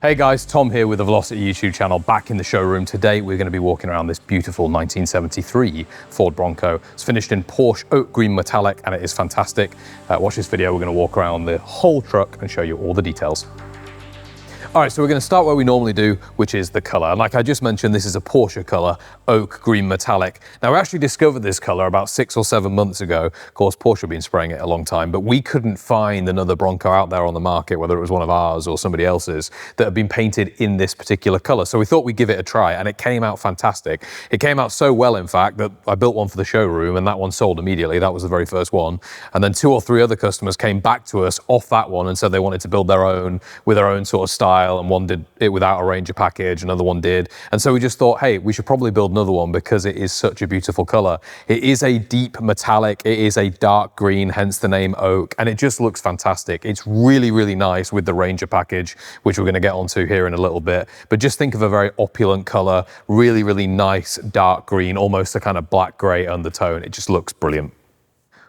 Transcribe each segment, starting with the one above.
Hey guys, Tom here with the Velocity YouTube channel, back in the showroom. Today we're going to be walking around this beautiful 1973 Ford Bronco. It's finished in Porsche oak green metallic and it is fantastic. Watch this video, we're going to walk around the whole truck and show you all the details. All right, so we're going to start where we normally do, which is the color. And like I just mentioned, this is a Porsche color, oak green metallic. Now, we actually discovered this color about 6 or 7 months ago. Of course, Porsche have been spraying it a long time, but we couldn't find another Bronco out there on the market, whether it was one of ours or somebody else's, that had been painted in this particular color. So we thought we'd give it a try, and it came out fantastic. It came out so well, in fact, that I built one for the showroom, and that one sold immediately. That was the very first one. And then 2 or 3 other customers came back to us off that one and said they wanted to build their own with their own sort of style, and one did it without a Ranger package, another one did. And so we just thought, hey, we should probably build another one because it is such a beautiful color. It is a deep metallic, it is a dark green, hence the name oak, and it just looks fantastic. It's really, really nice with the Ranger package, which we're gonna get onto here in a little bit. But just think of a very opulent color, really, really nice dark green, almost a kind of black gray undertone. It just looks brilliant.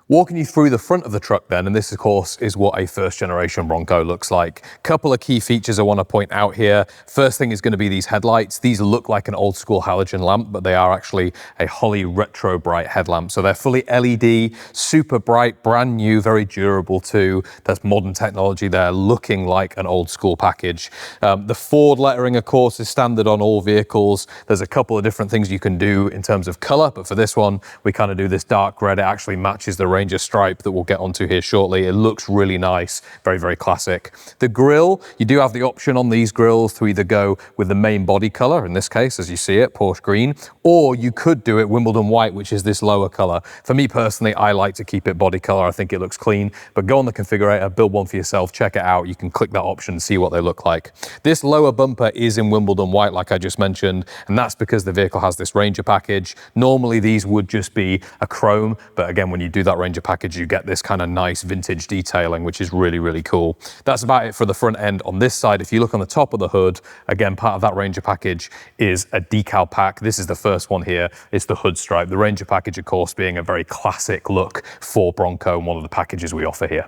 Walking you through the front of the truck then, and this of course is what a first generation Bronco looks like. Couple of key features I want to point out here. First thing is going to be these headlights. These look like an old school halogen lamp, but they are actually a Holley retro bright headlamp. So they're fully LED, super bright, brand new, very durable too. That's modern technology there, looking like an old school package. The Ford lettering of course is standard on all vehicles. There's a couple of different things you can do in terms of color, but for this one, we kind of do this dark red. It actually matches the Ranger stripe that we'll get onto here shortly. It looks really nice, very, very classic. The grille, you do have the option on these grills to either go with the main body color, in this case, as you see it, Porsche green, or you could do it Wimbledon White, which is this lower color. For me personally, I like to keep it body color. I think it looks clean, but go on the configurator, build one for yourself, check it out. You can click that option, see what they look like. This lower bumper is in Wimbledon White, like I just mentioned, and that's because the vehicle has this Ranger package. Normally, these would just be a chrome, but again, when you do that Ranger package, you get this kind of nice vintage detailing, which is really, really cool. That's about it for the front end on this side. If you look on the top of the hood, again, part of that Ranger package is a decal pack. This is the first one here. It's the hood stripe. The Ranger package, of course, being a very classic look for Bronco and one of the packages we offer here.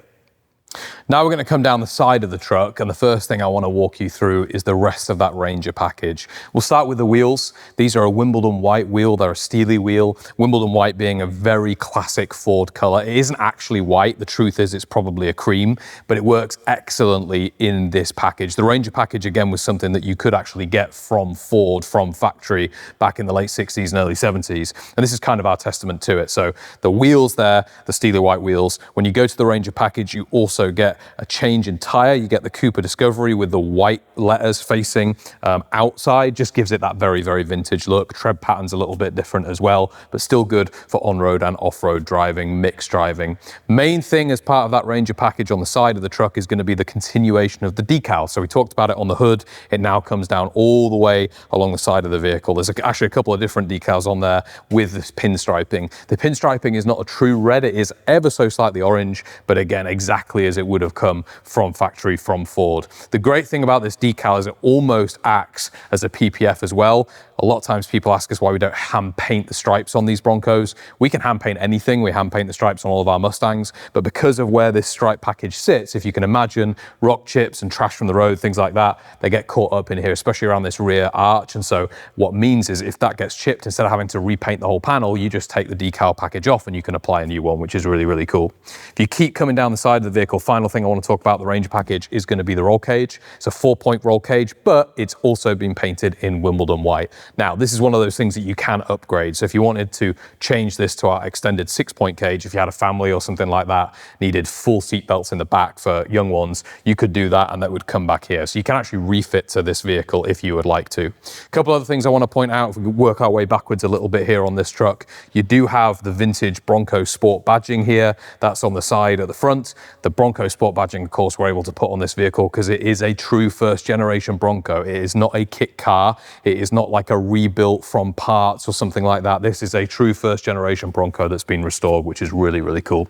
Now we're going to come down the side of the truck, and the first thing I want to walk you through is the rest of that Ranger package. We'll start with the wheels. These are a Wimbledon White wheel. They're a steely wheel. Wimbledon White being a very classic Ford color. It isn't actually white. The truth is it's probably a cream, but it works excellently in this package. The Ranger package, again, was something that you could actually get from Ford, from factory, back in the late 60s and early 70s. And this is kind of our testament to it. So the wheels there, the steely white wheels. When you go to the Ranger package, you also get a change in tire. You get the Cooper Discovery with the white letters facing outside, just gives it that very, very vintage look. Tread pattern's a little bit different as well, but still good for on-road and off-road driving, mixed driving. Main thing as part of that Ranger package on the side of the truck is going to be the continuation of the decal. So we talked about it on the hood. It now comes down all the way along the side of the vehicle. There's actually a couple of different decals on there with this pinstriping. The pinstriping is not a true red. It is ever so slightly orange, but again, exactly as it would have come from factory from Ford. The great thing about this decal is it almost acts as a PPF as well. A lot of times people ask us why we don't hand paint the stripes on these Broncos. We can hand paint anything. We hand paint the stripes on all of our Mustangs, but because of where this stripe package sits, if you can imagine rock chips and trash from the road, things like that, they get caught up in here, especially around this rear arch. And so what means is if that gets chipped, instead of having to repaint the whole panel, you just take the decal package off and you can apply a new one, which is really, really cool. If you keep coming down the side of the vehicle, final thing I want to talk about the Ranger package is going to be the roll cage. It's a 4-point roll cage, but it's also been painted in Wimbledon White. Now, this is one of those things that you can upgrade. So if you wanted to change this to our extended 6-point cage, if you had a family or something like that, needed full seat belts in the back for young ones, you could do that and that would come back here. So you can actually refit to this vehicle if you would like to. A couple other things I want to point out, if we work our way backwards a little bit here on this truck, you do have the vintage Bronco Sport badging here. That's on the side at the front. The Bronco Sport badging, of course, we're able to put on this vehicle because it is a true first generation Bronco. It is not a kit car. It is not like a rebuilt from parts or something like that. This is a true first generation Bronco that's been restored, which is really, really cool.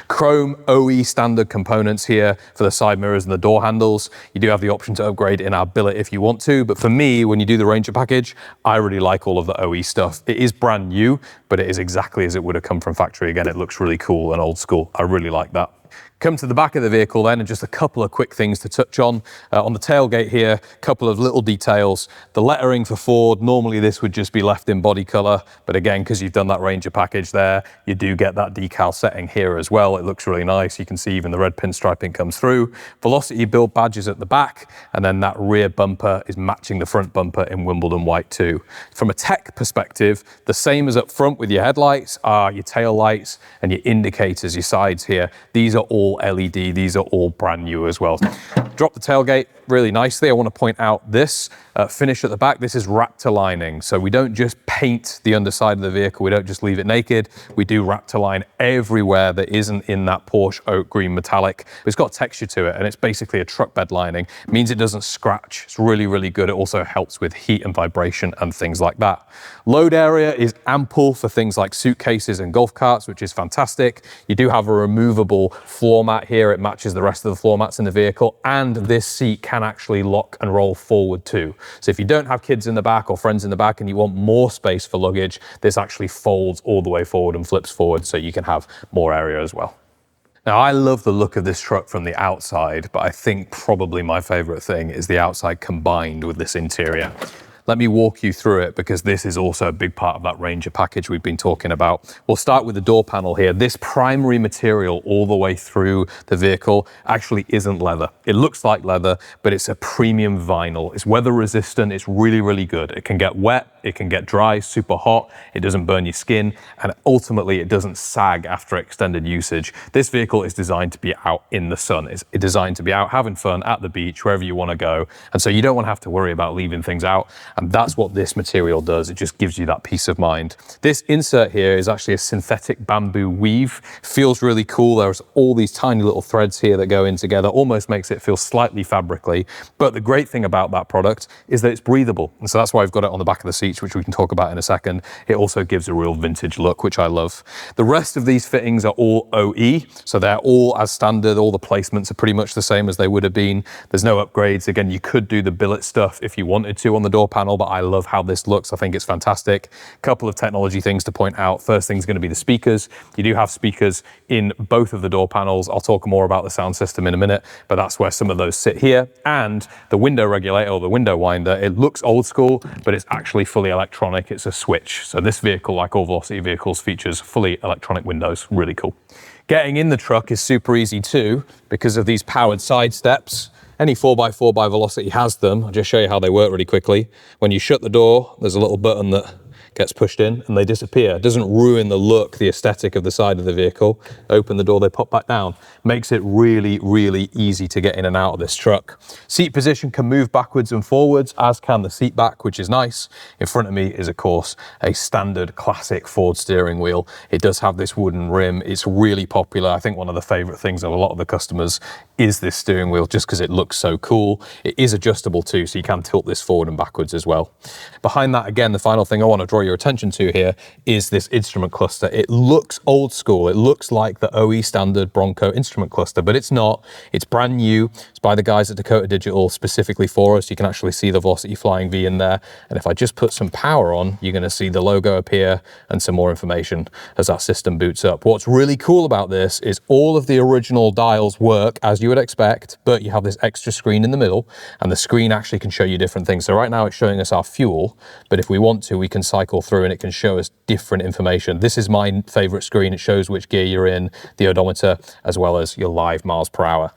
Chrome OE standard components here for the side mirrors and the door handles. You do have the option to upgrade in our billet if you want to, but for me, when you do the Ranger package, I really like all of the OE stuff. It is brand new, but it is exactly as it would have come from factory. Again, it looks really cool and old school. I really like that. Come to the back of the vehicle then, and just a couple of quick things to touch on. On the tailgate here, a couple of little details. The lettering for Ford, normally this would just be left in body color, but again, because you've done that Ranger package there, you do get that decal setting here as well. It looks really nice. You can see even the red pinstriping comes through. Velocity build badges at the back, and then that rear bumper is matching the front bumper in Wimbledon White too. From a tech perspective, the same as up front with your headlights are your tail lights and your indicators, your sides here. These are all LED, these are all brand new as well. Drop the tailgate really nicely. I want to point out this finish at the back. This is Raptor lining. So we don't just paint the underside of the vehicle. We don't just leave it naked. We do Raptor line everywhere that isn't in that Porsche oak green metallic. But it's got texture to it, and it's basically a truck bed lining. It means it doesn't scratch. It's really, really good. It also helps with heat and vibration and things like that. Load area is ample for things like suitcases and golf carts, which is fantastic. You do have a removable floor mat here. It matches the rest of the floor mats in the vehicle, and this seat can actually lock and roll forward too. So if you don't have kids in the back or friends in the back and you want more space for luggage, this actually folds all the way forward and flips forward so you can have more area as well. Now, I love the look of this truck from the outside, but I think probably my favorite thing is the outside combined with this interior. Let me walk you through it, because this is also a big part of that Ranger package we've been talking about. We'll start with the door panel here. This primary material all the way through the vehicle actually isn't leather. It looks like leather, but it's a premium vinyl. It's weather resistant. It's really, really good. It can get wet. It can get dry, super hot. It doesn't burn your skin. And ultimately, it doesn't sag after extended usage. This vehicle is designed to be out in the sun. It's designed to be out having fun at the beach, wherever you want to go. And so you don't want to have to worry about leaving things out. And that's what this material does. It just gives you that peace of mind. This insert here is actually a synthetic bamboo weave. Feels really cool. There's all these tiny little threads here that go in together, almost makes it feel slightly fabric-y. But the great thing about that product is that it's breathable. And so that's why I've got it on the back of the seats, which we can talk about in a second. It also gives a real vintage look, which I love. The rest of these fittings are all OE. So they're all as standard. All the placements are pretty much the same as they would have been. There's no upgrades. Again, you could do the billet stuff if you wanted to on the door panel, but I love how this looks. I think it's fantastic. Couple of technology things to point out. First thing is going to be the speakers. You do have speakers in both of the door panels. I'll talk more about the sound system in a minute, but that's where some of those sit here. And the window regulator, or the window winder, it looks old school, but it's actually fully electronic. It's a switch. So this vehicle, like all Velocity vehicles, features fully electronic windows. Really cool. Getting in the truck is super easy too, because of these powered side steps. Any 4x4 by Velocity has them. I'll just show you how they work really quickly. When you shut the door, there's a little button that gets pushed in and they disappear. It doesn't ruin the look, the aesthetic of the side of the vehicle. Open the door, they pop back down. Makes it really, really easy to get in and out of this truck. Seat position can move backwards and forwards, as can the seat back, which is nice. In front of me is, of course, a standard classic Ford steering wheel. It does have this wooden rim. It's really popular. I think one of the favorite things of a lot of the customers is this steering wheel, just because it looks so cool. It is adjustable too, so you can tilt this forward and backwards as well. Behind that, again, the final thing I want to draw your attention to here is this instrument cluster. It looks old school. It looks like the OE standard Bronco instrument cluster, but it's not. It's brand new. It's by the guys at Dakota Digital specifically for us. You can actually see the Velocity Flying V in there. And if I just put some power on, you're going to see the logo appear and some more information as that system boots up. What's really cool about this is all of the original dials work as you would expect, but you have this extra screen in the middle, and the screen actually can show you different things. So right now it's showing us our fuel, but if we want to, we can cycle through and it can show us different information. This is my favorite screen. It shows which gear you're in, the odometer, as well as your live miles per hour.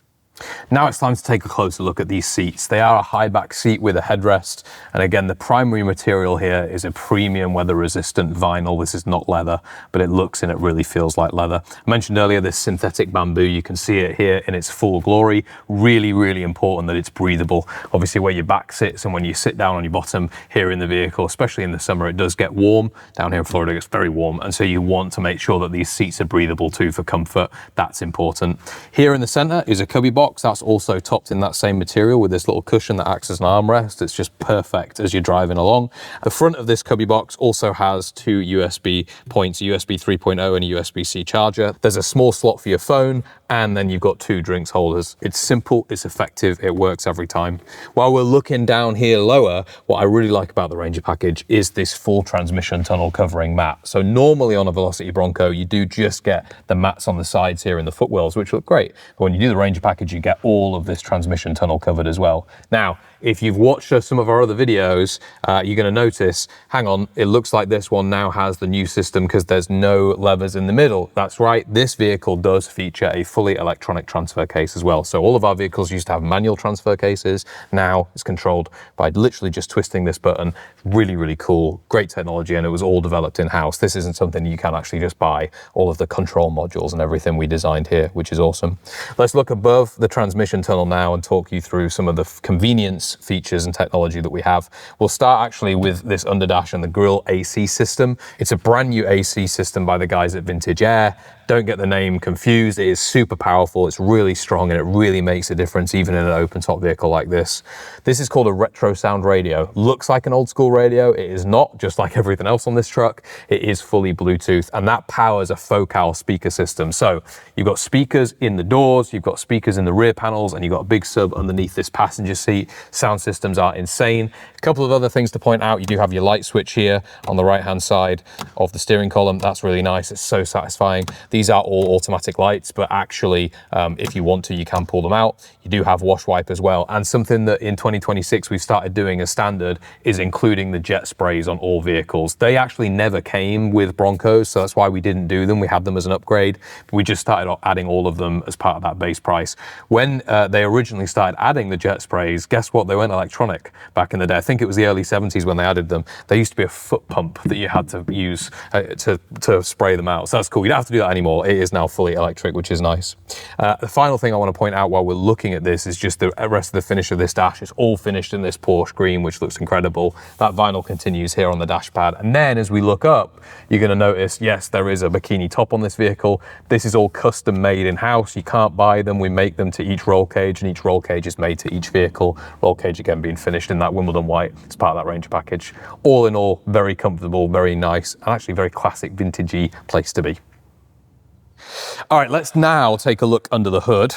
Now it's time to take a closer look at these seats. They are a high back seat with a headrest. And again, the primary material here is a premium weather resistant vinyl. This is not leather, but it looks and it really feels like leather. I mentioned earlier this synthetic bamboo. You can see it here in its full glory. Really, really important that it's breathable. Obviously where your back sits and when you sit down on your bottom here in the vehicle, especially in the summer, it does get warm. Down here in Florida, it gets very warm. And so you want to make sure that these seats are breathable too for comfort. That's important. Here in the center is a cubby box. box, that's also topped in that same material with this little cushion that acts as an armrest. It's just perfect as you're driving along. The front of this cubby box also has two USB points, a USB 3.0 and a USB-C charger. There's a small slot for your phone, and then you've got two drinks holders. It's simple, it's effective, it works every time. While we're looking down here lower, what I really like about the Ranger package is this full transmission tunnel covering mat. So normally on a Velocity Bronco, you do just get the mats on the sides here and the footwells, which look great. But when you do the Ranger package, you get all of this transmission tunnel covered as well. Now, if you've watched some of our other videos, you're going to notice, hang on, it looks like this one now has the new system because there's no levers in the middle. That's right, this vehicle does feature a fully electronic transfer case as well. So all of our vehicles used to have manual transfer cases. Now it's controlled by literally just twisting this button. Really, really cool, great technology, and it was all developed in-house. This isn't something you can actually just buy. All of the control modules and everything we designed here, which is awesome. Let's look above the transmission tunnel now and talk you through some of the convenience features and technology that we have. We'll start actually with this underdash and the grille AC system. It's a brand new AC system by the guys at Vintage Air. Don't get the name confused. It is super powerful. It's really strong, and it really makes a difference even in an open top vehicle like this. This is called a retro sound radio. Looks like an old school radio. It is not, just like everything else on this truck. It is fully Bluetooth, and that powers a focal speaker system. So you've got speakers in the doors, you've got speakers in the rear panels, and you've got a big sub underneath this passenger seat. Sound systems are insane. A couple of other things to point out. You do have your light switch here on the right hand side of the steering column. That's really nice. It's so satisfying. These are all automatic lights, but actually, if you want to, you can pull them out. You do have wash wipe as well. And something that in 2026 we've started doing as standard is including the jet sprays on all vehicles. They actually never came with Broncos, so that's why we didn't do them. We had them as an upgrade. We just started adding all of them as part of that base price. When they originally started adding the jet sprays, guess what? They went electronic back in the day. I think it was the early 70s when they added them. There used to be a foot pump that you had to use to spray them out. So that's cool. You don't have to do that anymore. It is now fully electric, which is nice. The final thing I want to point out while we're looking at this is just the rest of the finish of this dash. It's all finished in this Porsche green, which looks incredible. That vinyl continues here on the dash pad. And then as we look up, you're going to notice, yes, there is a bikini top on this vehicle. This is all custom made in-house. You can't buy them. We make them to each roll cage, and each roll cage is made to each vehicle. Roll cage, again, being finished in that Wimbledon White. It's part of that Ranger package. All in all, very comfortable, very nice, and actually very classic vintagey place to be. All right, let's now take a look under the hood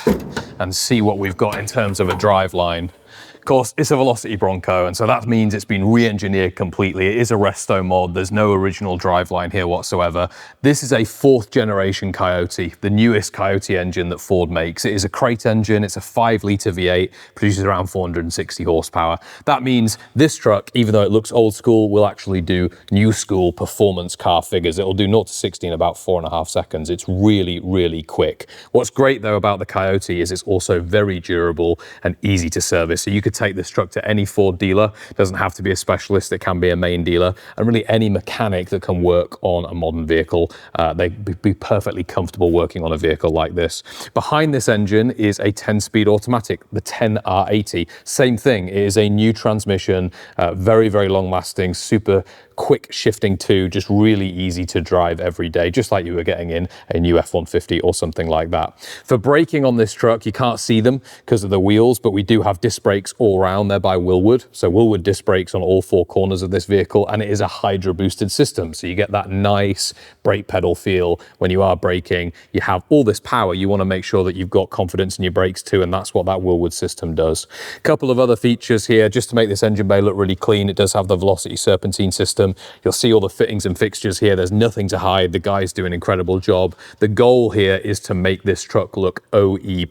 and see what we've got in terms of a driveline. Of course, it's a Velocity Bronco, and so that means it's been re-engineered completely. It is a resto mod. There's no original driveline here whatsoever. This is a 4th generation Coyote, the newest Coyote engine that Ford makes. It is a crate engine. It's a 5-litre V8, produces around 460 horsepower. That means this truck, even though it looks old school, will actually do new school performance car figures. It'll do 0 to 60 in about 4.5 seconds. It's really, really quick. What's great though about the Coyote is it's also very durable and easy to service. So you could take this truck to any Ford dealer. It doesn't have to be a specialist. It can be a main dealer, and really any mechanic that can work on a modern vehicle. They'd be perfectly comfortable working on a vehicle like this. Behind this engine is a 10-speed automatic, the 10R80. Same thing. It is a new transmission, very, very long lasting, super quick shifting to, just really easy to drive every day, just like you were getting in a new F-150 or something like that. For braking on this truck, you can't see them because of the wheels, but we do have disc brakes all around there by Willwood. So Willwood disc brakes on all 4 corners of this vehicle, and it is a hydro boosted system. So you get that nice brake pedal feel when you are braking. You have all this power. You want to make sure that you've got confidence in your brakes too, and that's what that Willwood system does. A couple of other features here, just to make this engine bay look really clean. It does have the Velocity serpentine system. You'll see all the fittings and fixtures here. There's nothing to hide. The guys do an incredible job. The goal here is to make this truck look OE+,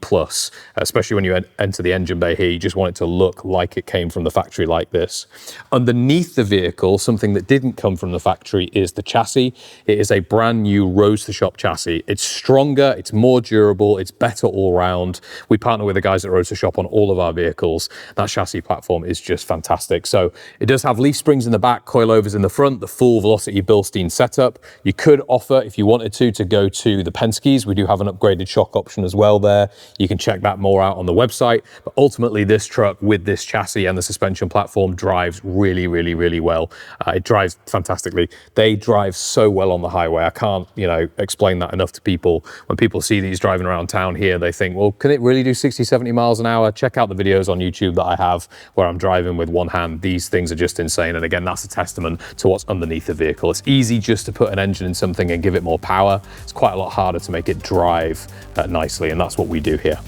especially when you enter the engine bay here. You just want it to look like it came from the factory like this. Underneath the vehicle, something that didn't come from the factory is the chassis. It is a brand new Rose to Shop chassis. It's stronger, it's more durable, it's better all round. We partner with the guys at Rose to Shop on all of our vehicles. That chassis platform is just fantastic. So it does have leaf springs in the back, coilovers in the front, the full Velocity Bilstein setup. You could offer, if you wanted to go to the Penske's. We do have an upgraded shock option as well there. You can check that more out on the website. But ultimately, this truck with this chassis and the suspension platform drives really, really, really well. It drives fantastically. They drive so well on the highway. I can't, you know, explain that enough to people. When people see these driving around town here, they think, well, can it really do 60, 70 miles an hour? Check out the videos on YouTube that I have where I'm driving with one hand. These things are just insane. And again, that's a testament to what's underneath the vehicle. It's easy just to put an engine in something and give it more power. It's quite a lot harder to make it drive nicely, and that's what we do here.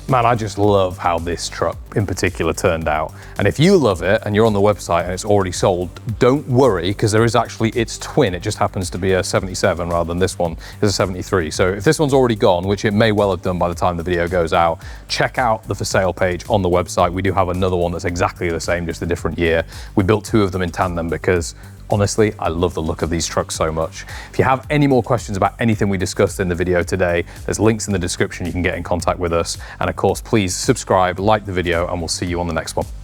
Man, I just love how this truck in particular turned out. And if you love it and you're on the website and it's already sold, don't worry, because there is actually its twin. It just happens to be a 77 rather than this one is a 73. So if this one's already gone, which it may well have done by the time the video goes out, check out the for sale page on the website. We do have another one that's exactly the same, just a different year. We built 2 of them in tandem because honestly, I love the look of these trucks so much. If you have any more questions about anything we discussed in the video today, there's links in the description. You can get in contact with us. And of course, please subscribe, like the video, and we'll see you on the next one.